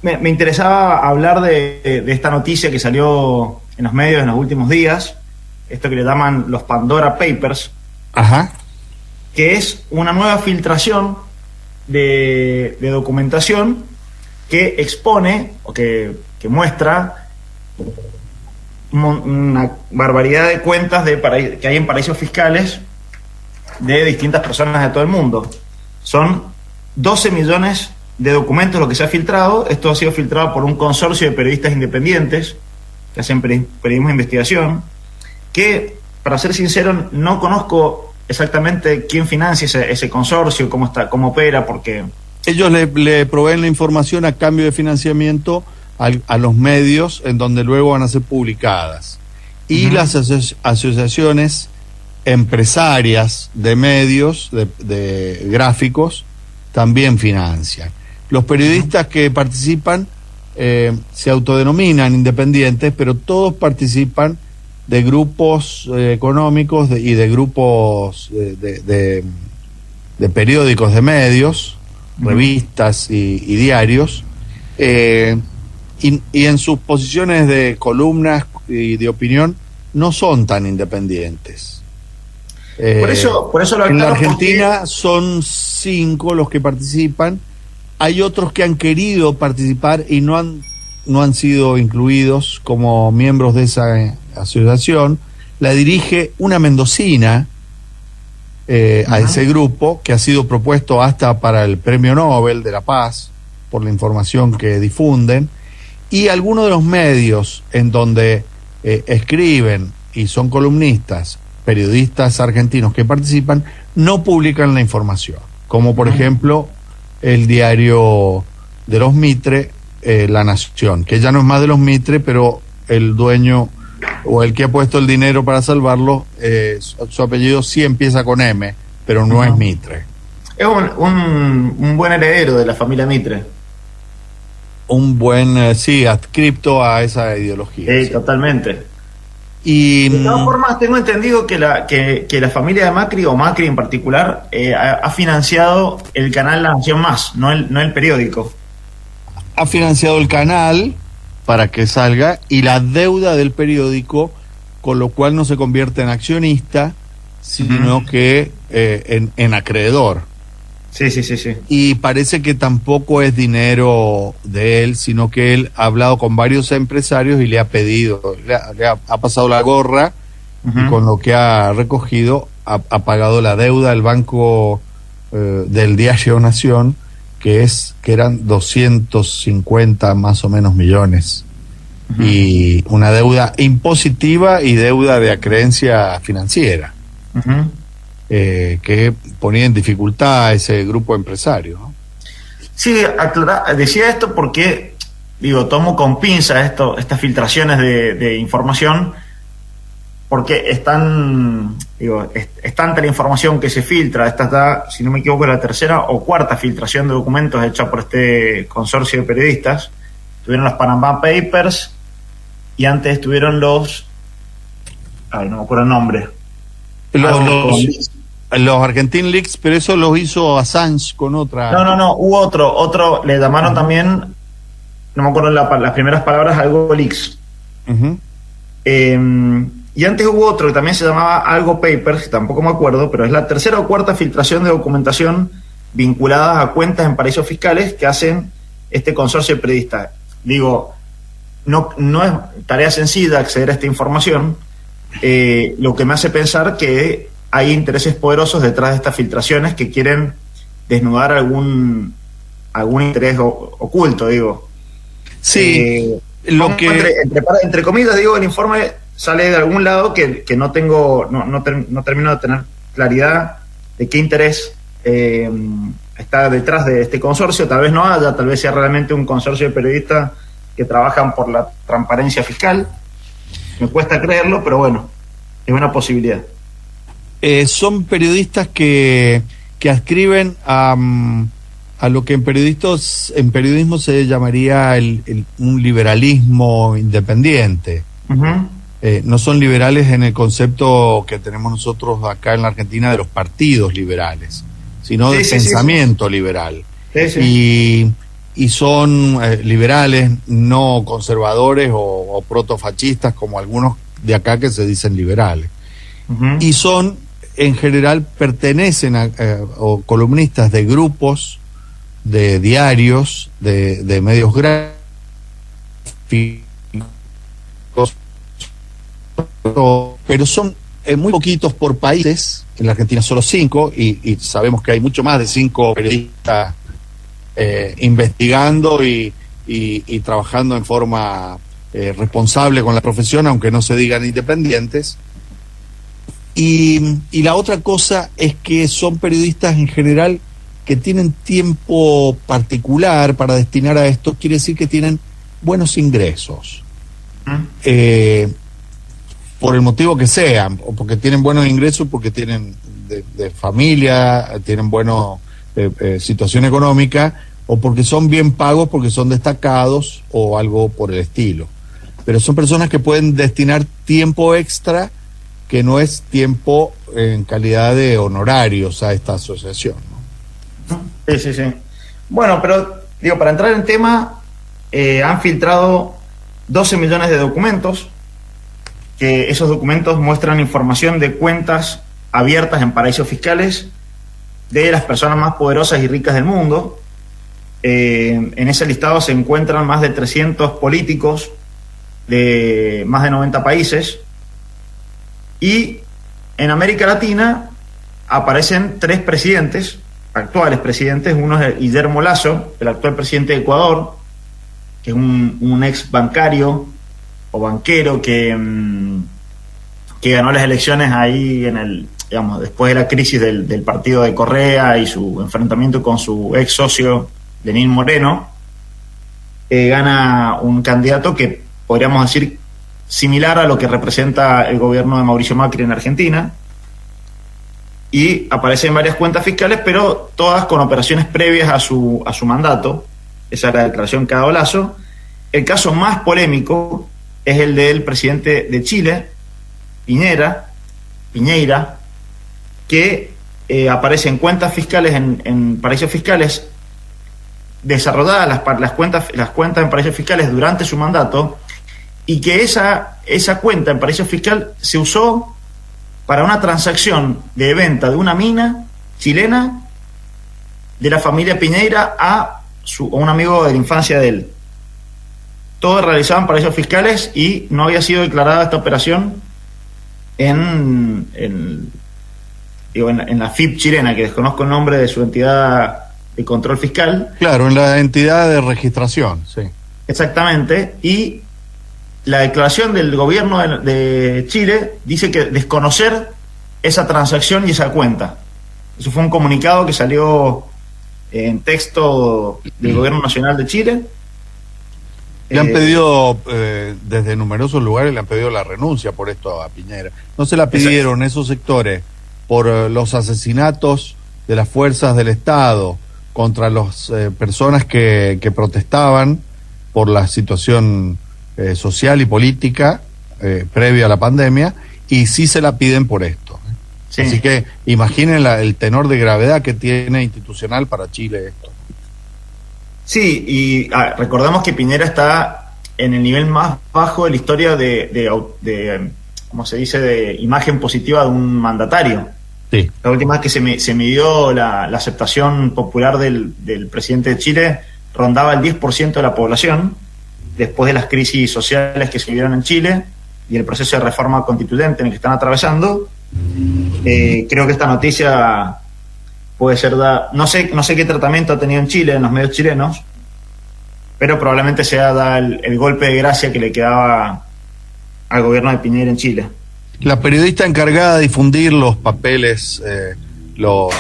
Me interesaba hablar de esta noticia que salió en los medios en los últimos días, esto que le llaman los Pandora Papers. Ajá. Que es una nueva filtración de documentación que expone o que muestra una barbaridad de cuentas que hay en paraísos fiscales de distintas personas de todo el mundo. Son 12 millones de documentos lo que se ha filtrado. Esto ha sido filtrado por un consorcio de periodistas independientes que hacen periodismo de investigación, que, para ser sincero, no conozco exactamente quién financia ese consorcio, cómo opera, porque... Ellos le proveen la información a cambio de financiamiento a los medios, en donde luego van a ser publicadas. Y las asociaciones empresarias de medios, de gráficos, también financian. Los periodistas que participan se autodenominan independientes, pero todos participan de grupos económicos y de grupos de periódicos, de medios, revistas y diarios, y en sus posiciones de columnas y de opinión no son tan independientes. Por eso lo en la Argentina son 5 los que participan. Hay otros que han querido participar y no han sido incluidos como miembros de esa asociación. La dirige una mendocina a ese grupo, que ha sido propuesto hasta para el Premio Nobel de la Paz por la información que difunden. Y algunos de los medios en donde escriben y son columnistas, periodistas argentinos que participan, no publican la información, como por ejemplo el diario de los Mitre, La Nación, que ya no es más de los Mitre, pero el dueño o el que ha puesto el dinero para salvarlo, su apellido sí empieza con M, pero no es Mitre. Es un buen heredero de la familia Mitre. Un buen, sí, adscripto a esa ideología. Sí, totalmente. Y de todas formas, tengo entendido que la familia de Macri, o Macri en particular, ha financiado el canal La Nación Más, no el periódico. Ha financiado el canal para que salga, y la deuda del periódico, con lo cual no se convierte en accionista, sino que en acreedor. Sí. Y parece que tampoco es dinero de él, sino que él ha hablado con varios empresarios y le ha pedido, ha pasado la gorra, y con lo que ha recogido ha pagado la deuda del banco del diario Nación, que eran 250 más o menos millones, y una deuda impositiva y deuda de acreencia financiera. Que ponía en dificultad a ese grupo empresario, ¿no? Sí, decía esto porque, tomo con pinza estas filtraciones de información, porque es tanta la información que se filtra. Esta está, si no me equivoco, la tercera o cuarta filtración de documentos hecha por este consorcio de periodistas. Tuvieron los Panama Papers, y antes estuvieron no me acuerdo el nombre. Los Argentine Leaks, pero eso los hizo Assange con otra... No, hubo otro, le llamaron también, no me acuerdo las primeras palabras, algo Leaks. Y antes hubo otro que también se llamaba algo Papers, que tampoco me acuerdo, pero es la tercera o cuarta filtración de documentación vinculada a cuentas en paraísos fiscales que hacen este consorcio de periodistas. No es tarea sencilla acceder a esta información, lo que me hace pensar que hay intereses poderosos detrás de estas filtraciones que quieren desnudar algún interés oculto, Sí, entre comillas, el informe sale de algún lado que no termino de tener claridad de qué interés está detrás de este consorcio. Tal vez no haya, tal vez sea realmente un consorcio de periodistas que trabajan por la transparencia fiscal. Me cuesta creerlo, pero bueno, es una posibilidad. Son periodistas que adscriben a lo que en periodismo se llamaría un liberalismo independiente. No son liberales en el concepto que tenemos nosotros acá en la Argentina de los partidos liberales, sino de pensamiento liberal. y son liberales, no conservadores o protofascistas como algunos de acá que se dicen liberales. Ujú. Y son, en general, pertenecen a o columnistas de grupos, de diarios, de medios gráficos, pero son muy poquitos por países. En la Argentina solo 5, y sabemos que hay mucho más de 5 periodistas investigando y trabajando en forma responsable con la profesión, aunque no se digan independientes. Y la otra cosa es que son periodistas en general que tienen tiempo particular para destinar a esto, quiere decir que tienen buenos ingresos. Por el motivo que sea, o porque tienen buenos ingresos, porque tienen de familia, tienen buena situación económica, o porque son bien pagos, porque son destacados, o algo por el estilo. Pero son personas que pueden destinar tiempo extra, que no es tiempo en calidad de honorarios a esta asociación, ¿no? Sí, sí, sí. Bueno, pero digo, para entrar en tema, han filtrado 12 millones de documentos, que esos documentos muestran información de cuentas abiertas en paraísos fiscales de las personas más poderosas y ricas del mundo. En ese listado se encuentran más de 300 políticos de más de 90 países, y en América Latina aparecen 3 presidentes, actuales presidentes. Uno es Guillermo Lasso, el actual presidente de Ecuador, que es un ex bancario o banquero que ganó las elecciones ahí digamos, después de la crisis del partido de Correa y su enfrentamiento con su ex socio Lenín Moreno. Gana un candidato que podríamos decir similar a lo que representa el gobierno de Mauricio Macri en Argentina, y aparece en varias cuentas fiscales, pero todas con operaciones previas a su mandato. Esa es la declaración que ha dado Lasso. El caso más polémico es el del presidente de Chile, Piñera, que aparece en cuentas fiscales, en paraísos fiscales, desarrolladas las cuentas en paraísos fiscales durante su mandato, y que esa cuenta en paraíso fiscal se usó para una transacción de venta de una mina chilena de la familia Piñera a un amigo de la infancia de él. Todo realizado en paraísos fiscales, y no había sido declarada esta operación en la FIP chilena, que desconozco el nombre de su entidad de control fiscal. Claro, en la entidad de registración, sí. Exactamente, y la declaración del gobierno de Chile dice que desconocer esa transacción y esa cuenta. Eso fue un comunicado que salió en texto del Gobierno Nacional de Chile. Le han pedido, desde numerosos lugares, le han pedido la renuncia por esto a Piñera. ¿No se la pidieron esos sectores por los asesinatos de las fuerzas del Estado contra las personas que protestaban por la situación social y política previa a la pandemia? Y sí se la piden por esto. Sí. Así que imaginen el tenor de gravedad que tiene institucional para Chile esto. Sí, y recordamos que Piñera está en el nivel más bajo de la historia de ¿cómo se dice?, de imagen positiva de un mandatario. Sí. La última vez que se midió la aceptación popular del presidente de Chile, rondaba el 10% de la población, después de las crisis sociales que se vivieron en Chile y el proceso de reforma constituyente en el que están atravesando. Creo que esta noticia puede ser no sé qué tratamiento ha tenido en Chile, en los medios chilenos, pero probablemente sea el golpe de gracia que le quedaba al gobierno de Piñera en Chile. La periodista encargada de difundir los papeles, los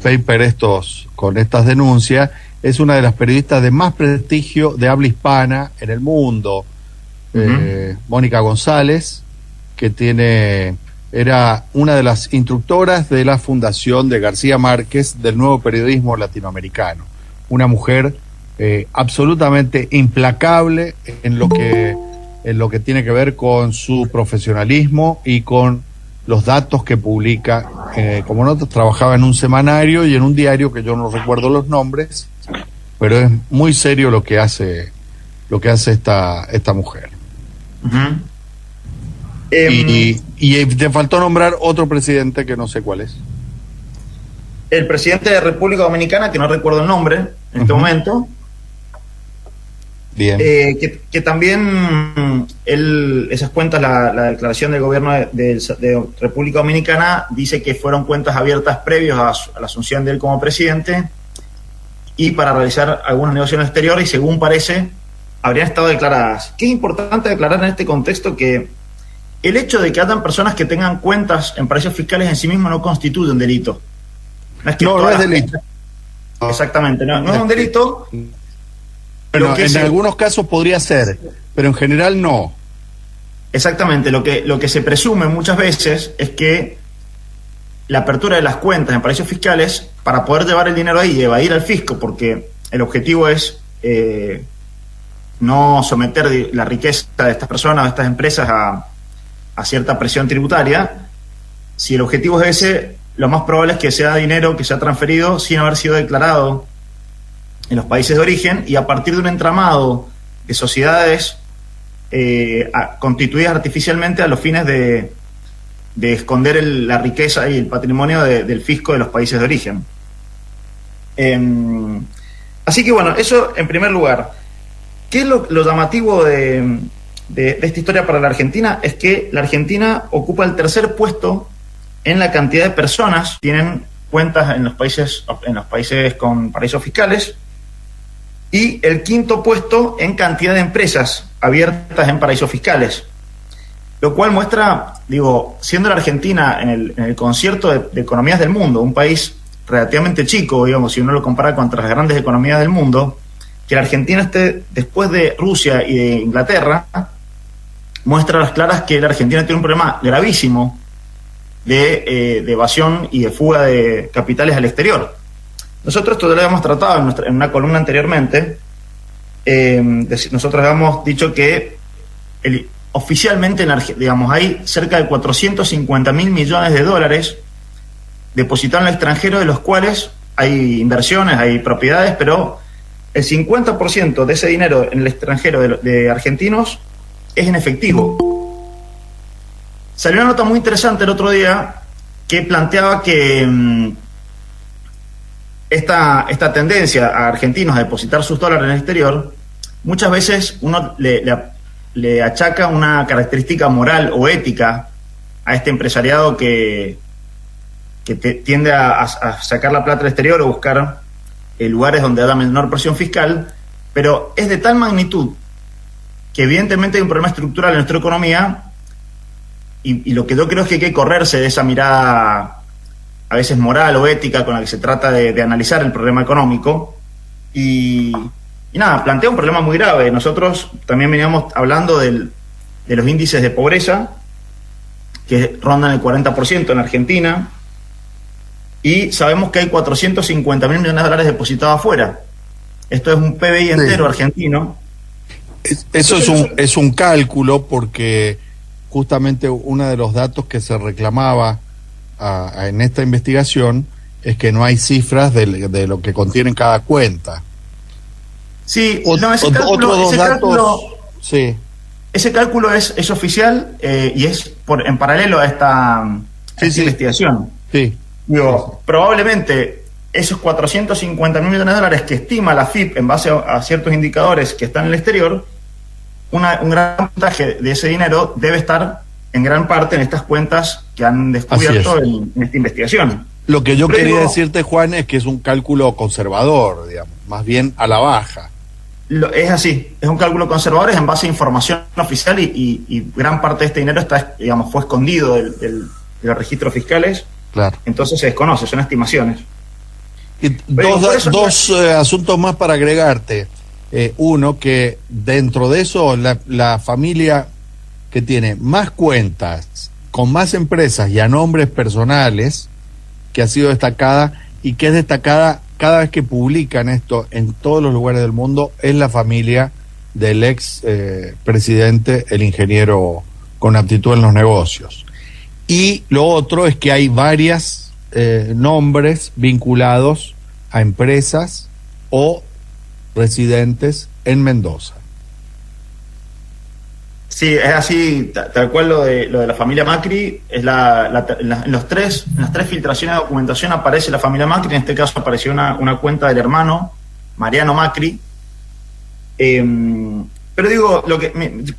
papers estos con estas denuncias, es una de las periodistas de más prestigio de habla hispana en el mundo. Mónica González, que era una de las instructoras de la fundación de García Márquez del nuevo periodismo latinoamericano. Una mujer absolutamente implacable en lo que tiene que ver con su profesionalismo y con los datos que publica. Como notas, trabajaba en un semanario y en un diario que yo no recuerdo los nombres, pero es muy serio lo que hace esta mujer. Uh-huh. Y te faltó nombrar otro presidente que no sé cuál es. El presidente de República Dominicana, que no recuerdo el nombre en este momento. Bien. Que también esas cuentas, la declaración del gobierno de República Dominicana dice que fueron cuentas abiertas previos a la asunción de él como presidente y para realizar algunas negociaciones exteriores, y según parece habrían estado declaradas. Que es importante declarar en este contexto que el hecho de que hayan personas que tengan cuentas en paraísos fiscales en sí mismo no constituye un delito. No es delito. Exactamente, no es un delito. Pero en algunos casos podría ser, pero en general no. Exactamente, lo que se presume muchas veces es que la apertura de las cuentas en paraísos fiscales, para poder llevar el dinero ahí y evadir al fisco, porque el objetivo es no someter la riqueza de estas personas, de estas empresas a cierta presión tributaria. Si el objetivo es ese, lo más probable es que sea dinero que se ha transferido sin haber sido declarado en los países de origen, y a partir de un entramado de sociedades constituidas artificialmente a los fines de esconder la riqueza y el patrimonio del fisco de los países de origen. Así que bueno, eso en primer lugar. ¿Qué es lo llamativo de esta historia para la Argentina? Es que la Argentina ocupa el tercer puesto en la cantidad de personas que tienen cuentas en los países con paraísos fiscales, y el quinto puesto en cantidad de empresas abiertas en paraísos fiscales, lo cual muestra, siendo la Argentina en el concierto de economías del mundo, un país relativamente chico, si uno lo compara contra las grandes economías del mundo, que la Argentina esté después de Rusia y de Inglaterra, muestra a las claras que la Argentina tiene un problema gravísimo de evasión y de fuga de capitales al exterior. Nosotros esto lo habíamos tratado en una columna anteriormente. Nosotros habíamos dicho que oficialmente hay cerca de 450.000 millones de dólares depositados en el extranjero, de los cuales hay inversiones, hay propiedades, pero el 50% de ese dinero en el extranjero de argentinos es en efectivo. Salió una nota muy interesante el otro día que planteaba que esta tendencia a argentinos a depositar sus dólares en el exterior, muchas veces uno le achaca una característica moral o ética a este empresariado que tiende a sacar la plata del exterior o buscar lugares donde haya menor presión fiscal, pero es de tal magnitud que evidentemente hay un problema estructural en nuestra economía, y lo que yo creo es que hay que correrse de esa mirada a veces moral o ética con la que se trata de analizar el problema económico, y nada, plantea un problema muy grave. Nosotros también veníamos hablando de los índices de pobreza, que rondan el 40% en Argentina, y sabemos que hay 450.000 millones de dólares depositados afuera. Esto es un PBI entero argentino. Eso es un cálculo, porque justamente uno de los datos que se reclamaba en esta investigación es que no hay cifras de lo que contiene cada cuenta. Sí, ese cálculo es oficial, y es en paralelo a esta investigación. Sí. Probablemente esos 450.000 millones de dólares que estima la FIP en base a ciertos indicadores que están en el exterior, un gran porcentaje de ese dinero debe estar en gran parte en estas cuentas que han descubierto en esta investigación. Lo que yo quería decirte, Juan, es que es un cálculo conservador, más bien a la baja. Es así, es un cálculo conservador, es en base a información oficial, y gran parte de este dinero fue escondido de los registros fiscales. Claro. Entonces se desconoce, son estimaciones. Y dos asuntos más para agregarte. Uno, que dentro de eso la familia que tiene más cuentas, con más empresas y a nombres personales, que ha sido destacada y que es destacada cada vez que publican esto en todos los lugares del mundo, es la familia del ex presidente, el ingeniero con aptitud en los negocios. Y lo otro es que hay varios nombres vinculados a empresas o residentes en Mendoza. Sí, es así, tal cual lo de la familia Macri, es en las tres filtraciones de documentación aparece la familia Macri, en este caso apareció una cuenta del hermano, Mariano Macri. Pero digo,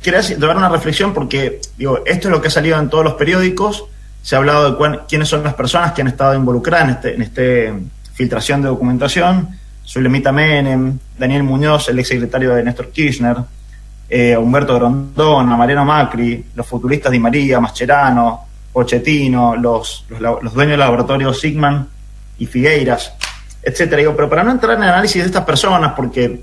quería llevar una reflexión porque, digo, esto es lo que ha salido en todos los periódicos, se ha hablado de quiénes son las personas que han estado involucradas en esta filtración de documentación, Zulemita Menem, Daniel Muñoz, el exsecretario de Néstor Kirchner, Humberto Grondona, Mariano Macri, los futuristas Di María, Mascherano, Pochettino, los dueños del laboratorio Sigman y Figueiras, etcétera. Digo, pero para no entrar en el análisis de estas personas, porque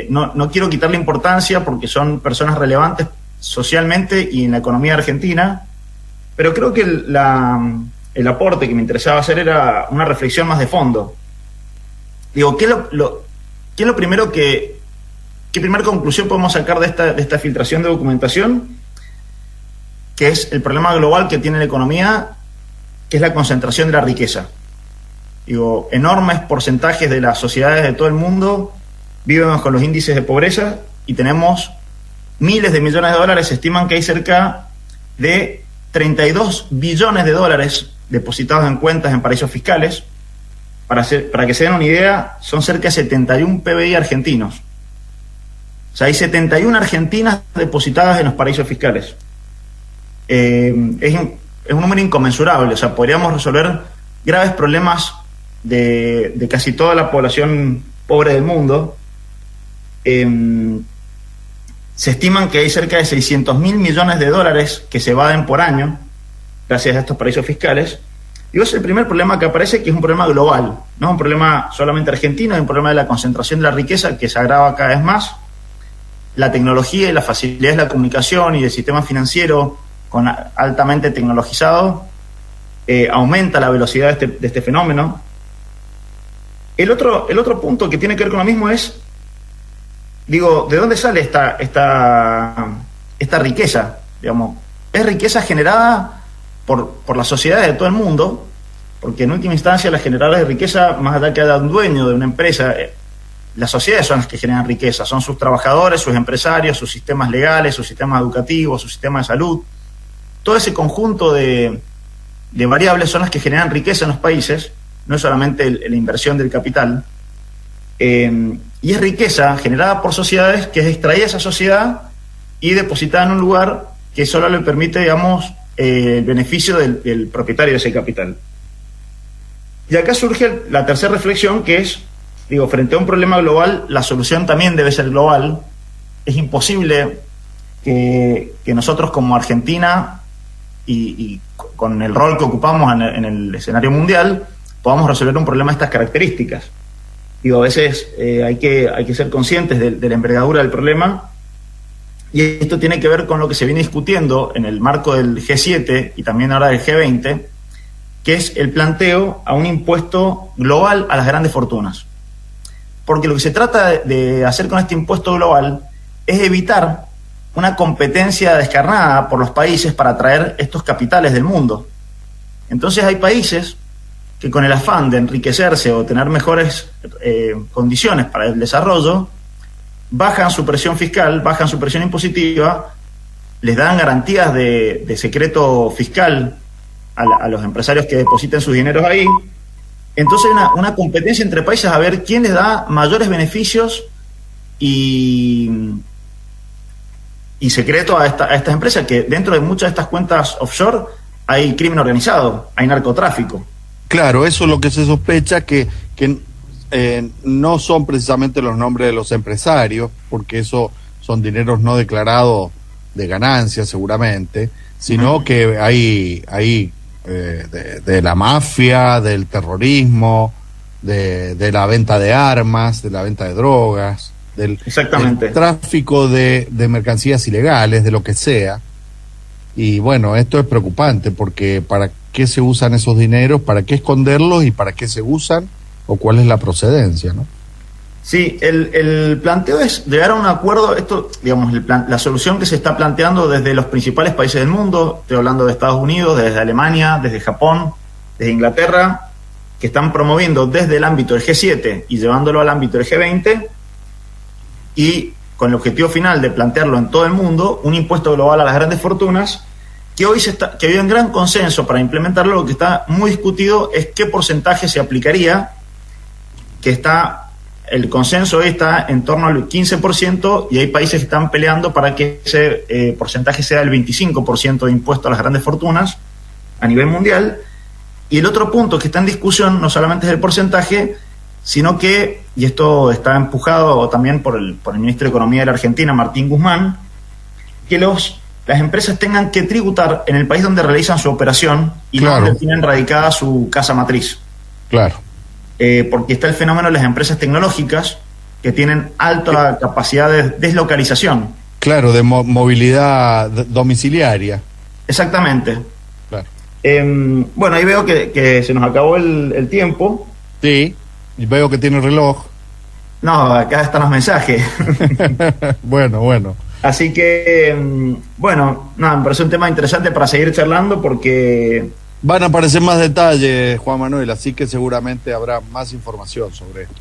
no quiero quitarle importancia, porque son personas relevantes socialmente y en la economía argentina, pero creo que el aporte que me interesaba hacer era una reflexión más de fondo. Digo, ¿qué es lo primero ¿qué primera conclusión podemos sacar de esta filtración de documentación? Que es el problema global que tiene la economía, que es la concentración de la riqueza. Digo, enormes porcentajes de las sociedades de todo el mundo viven bajo los índices de pobreza y tenemos miles de millones de dólares. Se estiman que hay cerca de 32 billones de dólares depositados en cuentas en paraísos fiscales. Para que se den una idea, son cerca de 71 PBI argentinos. O sea, hay 71 argentinas depositadas en los paraísos fiscales. Es un número inconmensurable. O sea, podríamos resolver graves problemas de casi toda la población pobre del mundo. Se estiman que hay cerca de 600.000 millones de dólares que se evaden por año gracias a estos paraísos fiscales. Y ese es el primer problema que aparece, que es un problema global, no es un problema solamente argentino, es un problema de la concentración de la riqueza que se agrava cada vez más. La tecnología y las facilidades de la comunicación y del sistema financiero altamente tecnologizado aumenta la velocidad de este fenómeno. El otro punto que tiene que ver con lo mismo es, digo, ¿de dónde sale esta riqueza? Digamos, es riqueza generada por las sociedades de todo el mundo, porque en última instancia las generadoras de riqueza, más allá que haya un dueño de una empresa, las sociedades son las que generan riqueza, son sus trabajadores, sus empresarios, sus sistemas legales, sus sistemas educativos, su sistema de salud. Todo ese conjunto de variables son las que generan riqueza en los países, no es solamente la inversión del capital. Y es riqueza generada por sociedades que es extraída de esa sociedad y depositada en un lugar que solo le permite, digamos, el beneficio del propietario de ese capital. Y acá surge la tercera reflexión, que es, digo, frente a un problema global, la solución también debe ser global. Es imposible que nosotros como Argentina y con el rol que ocupamos en el escenario mundial podamos resolver un problema de estas características. Digo, a veces hay que ser conscientes de la envergadura del problema, y esto tiene que ver con lo que se viene discutiendo en el marco del G7 y también ahora del G20, que es el planteo a un impuesto global a las grandes fortunas. Porque lo que se trata de hacer con este impuesto global es evitar una competencia descarnada por los países para atraer estos capitales del mundo. Entonces hay países que con el afán de enriquecerse o tener mejores condiciones para el desarrollo, bajan su presión fiscal, bajan su presión impositiva, les dan garantías de secreto fiscal a los empresarios que depositen sus dineros ahí. Entonces hay una competencia entre países a ver quién les da mayores beneficios y secreto a estas empresas, que dentro de muchas de estas cuentas offshore hay crimen organizado, hay narcotráfico. Claro, eso es lo que se sospecha, que no son precisamente los nombres de los empresarios, porque eso son dineros no declarados de ganancias seguramente, sino que hay de la mafia, del terrorismo, de la venta de armas, de la venta de drogas, del tráfico de mercancías ilegales, de lo que sea. Y bueno, esto es preocupante, porque ¿para qué se usan esos dineros? ¿Para qué esconderlos? ¿Y para qué se usan? ¿O cuál es la procedencia, no? Sí, el planteo es llegar a un acuerdo. Esto, digamos, la solución que se está planteando desde los principales países del mundo, estoy hablando de Estados Unidos, desde Alemania, desde Japón, desde Inglaterra, que están promoviendo desde el ámbito del G7 y llevándolo al ámbito del G20, y con el objetivo final de plantearlo en todo el mundo, un impuesto global a las grandes fortunas, que hoy hay un gran consenso para implementarlo. Lo que está muy discutido es qué porcentaje se aplicaría, el consenso hoy está en torno al 15%, y hay países que están peleando para que ese porcentaje sea el 25% de impuesto a las grandes fortunas a nivel mundial. Y el otro punto que está en discusión no solamente es el porcentaje, sino que, y esto está empujado también por el ministro de Economía de la Argentina, Martín Guzmán, que las empresas tengan que tributar en el país donde realizan su operación y no donde tienen radicada su casa matriz. Claro. Porque está el fenómeno de las empresas tecnológicas que tienen alta capacidad de deslocalización. Claro, de movilidad domiciliaria. Exactamente. Claro. Bueno, ahí veo que se nos acabó el tiempo. Sí, y veo que tiene reloj. No, acá están los mensajes. Bueno. Así que, bueno, nada, me parece un tema interesante para seguir charlando, porque van a aparecer más detalles, Juan Manuel, así que seguramente habrá más información sobre esto.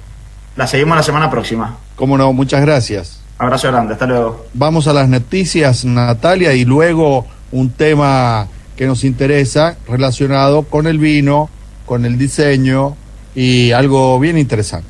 La seguimos la semana próxima. Cómo no, muchas gracias. Abrazo grande, hasta luego. Vamos a las noticias, Natalia, y luego un tema que nos interesa relacionado con el vino, con el diseño y algo bien interesante.